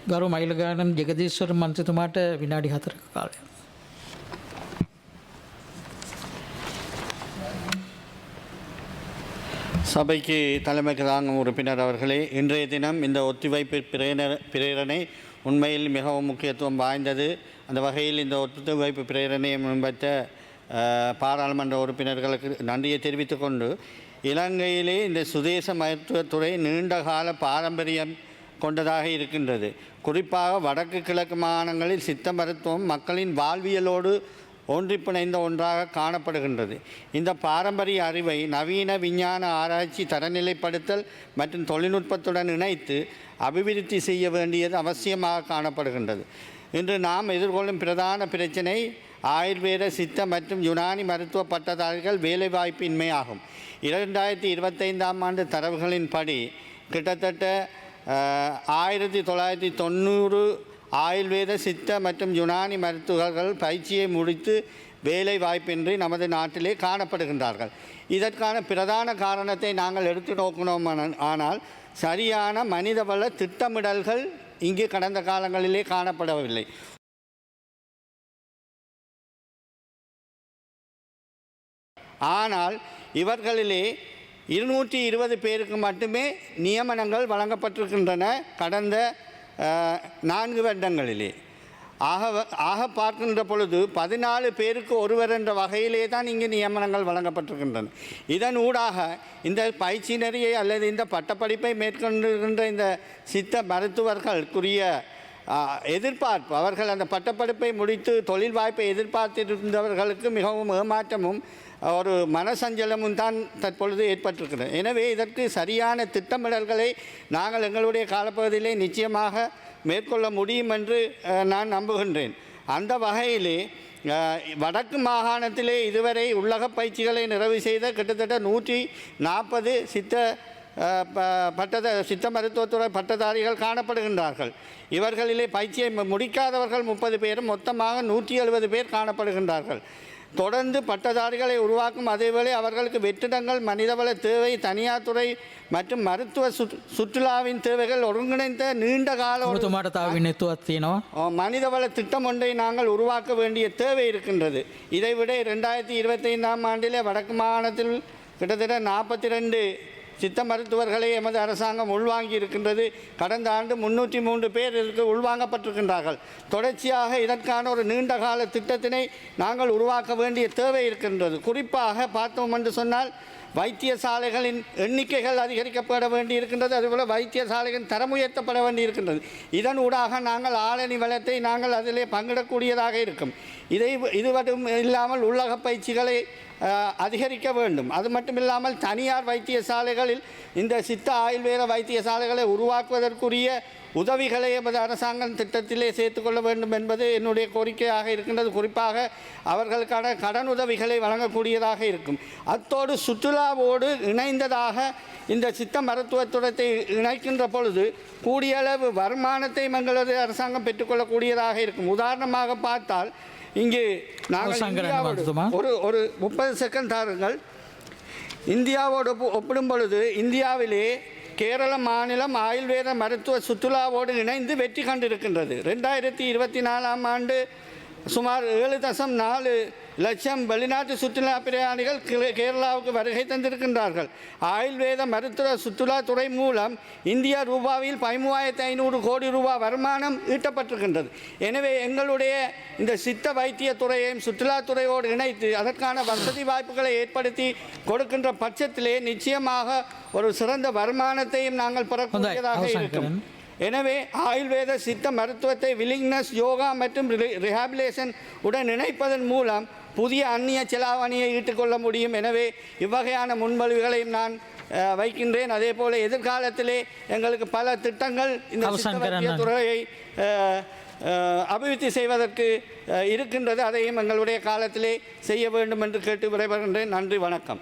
ගරු මයිලගානම් ජගදීශ්වර මන්ත්‍රතුමාට විනාඩි 4ක කාලයක්. சபைக்கு தலைமை தாங்கும் உறுப்பினர் அவர்களே, இன்றைய தினம் இந்த ஒத்திவைப்பு பிரேரணை உண்மையில் மிகவும் முக்கியத்துவம் வாய்ந்தது. அந்த வகையில் இந்த ஒத்திவைப்பு பிரேரணையை முன்வைத்த பாராளுமன்ற உறுப்பினர்களுக்கு நன்றியை தெரிவித்துக் கொண்டு, இலங்கையிலே இந்த சுதேச மருத்துவத்துறை நீண்டகால பாரம்பரியம் கொண்டதாக இருக்கின்றது. குறிப்பாக வடக்கு கிழக்கு மாகாணங்களில் சித்த மருத்துவம் மக்களின் வாழ்வியலோடு ஒன்றிப்பிணைந்த ஒன்றாக காணப்படுகின்றது. இந்த பாரம்பரிய அறிவை நவீன விஞ்ஞான ஆராய்ச்சி தரநிலைப்படுத்தல் மற்றும் தொழில்நுட்பத்துடன் இணைத்து அபிவிருத்தி செய்ய வேண்டியது அவசியமாக காணப்படுகின்றது. இன்று நாம் எதிர்கொள்ளும் பிரதான பிரச்சினை ஆயுர்வேத சித்த மற்றும் யுனானி மருத்துவ பட்டதாரிகள் வேலைவாய்ப்பின்மையாகும். 2025ஆம் ஆண்டு தரவுகளின்படி கிட்டத்தட்ட 1990 ஆயுர்வேத சித்த மற்றும் யுனானி மருத்துவர்கள் பயிற்சியை முடித்து வேலை வாய்ப்பின்றி நமது நாட்டிலே காணப்படுகின்றார்கள். இதற்கான பிரதான காரணத்தை நாங்கள் எடுத்து நோக்கினோம். ஆனால் சரியான மனிதவள திட்டமிடல்கள் இங்கு கடந்த காலங்களிலே காணப்படவில்லை. ஆனால் இவர்களிலே 220 பேருக்கு மட்டுமே நியமனங்கள் வழங்கப்பட்டிருக்கின்றன கடந்த 4 வருடங்களிலே. ஆக பார்க்கின்ற பொழுது 14 பேருக்கு ஒருவர் என்ற வகையிலே தான் இங்கு நியமனங்கள் வழங்கப்பட்டிருக்கின்றன. இதன் ஊடாக இந்த பயிற்சி நெறியை அல்லது இந்த பட்டப்படிப்பை மேற்கொண்டிருக்கின்ற இந்த சித்த மருத்துவர்களுக்குரிய எதிர்பார்ப்பு, அவர்கள் அந்த பட்டப்படிப்பை முடித்து தொழில் வாய்ப்பை எதிர்பார்த்திருந்தவர்களுக்கு மிகவும் ஏமாற்றமும் ஒரு மனசஞ்சலமும் தான் தற்பொழுது ஏற்பட்டிருக்கிறது. எனவே இதற்கு சரியான திட்டமிடல்களை நாங்கள் எங்களுடைய காலப்பகுதியிலே நிச்சயமாக மேற்கொள்ள முடியும் என்று நான் நம்புகின்றேன். அந்த வகையிலே வடக்கு மாகாணத்திலே இதுவரை உள்ளக பயிற்சிகளை நிறைவு செய்த கிட்டத்தட்ட 140 சித்த மருத்துவத்துறை பட்டதாரிகள் காணப்படுகின்றார்கள். இவர்களிலே பயிற்சியை முடிக்காதவர்கள் 30 பேரும், மொத்தமாக 170 பேர் காணப்படுகின்றார்கள். தொடர்ந்து பட்டதாரிகளை உருவாக்கும் அதேவேளை அவர்களுக்கு வெற்றிடங்கள், மனிதவள தேவை, தனியார் துறை மற்றும் மருத்துவ சுற்றுலாவின் தேவைகள் ஒருங்கிணைந்த நீண்ட கால மனிதவள திட்டம் ஒன்றை நாங்கள் உருவாக்க வேண்டிய தேவை இருக்கின்றது. இதைவிட 2025ஆம் ஆண்டிலே வடக்கு மாகாணத்தில் கிட்டத்தட்ட 42 சித்த மருத்துவர்களை எமது அரசாங்கம் உள்வாங்கி இருக்கின்றது. கடந்த ஆண்டு 303 பேர் இதற்கு உள்வாங்கப்பட்டிருக்கின்றார்கள். தொடர்ச்சியாக இதற்கான ஒரு நீண்டகால திட்டத்தினை நாங்கள் உருவாக்க வேண்டிய தேவை இருக்கின்றது. குறிப்பாக பார்த்தோம் என்று சொன்னால் வைத்தியசாலைகளின் எண்ணிக்கைகள் அதிகரிக்கப்பட வேண்டி இருக்கின்றது. அதுபோல் வைத்தியசாலைகளின் தரம் உயர்த்தப்பட வேண்டி இருக்கின்றது. இதன் ஊடாக நாங்கள் ஆளணி வளத்தை நாங்கள் அதிலே பங்கிடக்கூடியதாக இருக்கும். இது மட்டும் இல்லாமல் உள்ளக பயிற்சிகளை அதிகரிக்க வேண்டும். அது மட்டும் இல்லாமல் தனியார் வைத்தியசாலைகளில் இந்த சித்த ஆயுர்வேத வைத்தியசாலைகளை உருவாக்குவதற்குரிய உதவிகளை எமது அரசாங்கம் திட்டத்திலே சேர்த்துக்கொள்ள வேண்டும் என்பது என்னுடைய கோரிக்கையாக இருக்கின்றது. குறிப்பாக அவர்களுக்கான கடன் உதவிகளை வழங்கக்கூடியதாக இருக்கும். அத்தோடு சுற்றுலாவோடு இணைந்ததாக இந்த சித்த மருத்துவத்துறை இணைக்கின்ற பொழுது கூடியளவு வருமானத்தை எங்களது அரசாங்கம் பெற்றுக்கொள்ளக்கூடியதாக இருக்கும். உதாரணமாக பார்த்தால் இங்கு நாங்கள் ஒரு 30 செகண்ட் தாருங்கள். இந்தியாவோடு ஒப்பிடும் பொழுது இந்தியாவிலே கேரள மாநிலம் ஆயுர்வேத மருத்துவ சுற்றுலாவோடு இணைந்து வெற்றி கண்டிருக்கின்றது. 2024ஆம் ஆண்டு சுமார் 7.4 லட்சம் வெளிநாட்டு சுற்றுலா பிரயாணிகள் கேரளாவுக்கு வருகை தந்திருக்கின்றார்கள். ஆயுர்வேத மருத்துவ சுற்றுலாத்துறை மூலம் இந்தியா ரூபாவில் 13,500 கோடி ரூபாய் வருமானம் ஈட்டப்பட்டிருக்கின்றது. எனவே எங்களுடைய இந்த சித்த வைத்தியத்துறையையும் சுற்றுலாத்துறையோடு இணைத்து அதற்கான வசதி வாய்ப்புகளை ஏற்படுத்தி கொடுக்கின்ற பட்சத்திலே நிச்சயமாக ஒரு சிறந்த வருமானத்தையும் நாங்கள் பெறக்கூடியதாக இருக்கும். எனவே ஆயுர்வேத சித்த மருத்துவத்தை வில்லிங்னஸ் யோகா மற்றும் ரிஹாபிலேஷன் உடன் இணைப்பதன் மூலம் புதிய அந்நிய செலாவணியை ஈட்டுக்கொள்ள முடியும். எனவே இவ்வகையான முன்மொழிவுகளையும் நான் வைக்கின்றேன். அதே போல எதிர்காலத்திலே எங்களுக்கு பல திட்டங்கள் இந்த சித்த வைத்திய துறையை அபிவிருத்தி செய்வதற்கு இருக்கின்றது. அதையும் எங்களுடைய காலத்திலே செய்ய வேண்டும் என்று கேட்டு விடைபெறுகின்றேன். நன்றி, வணக்கம்.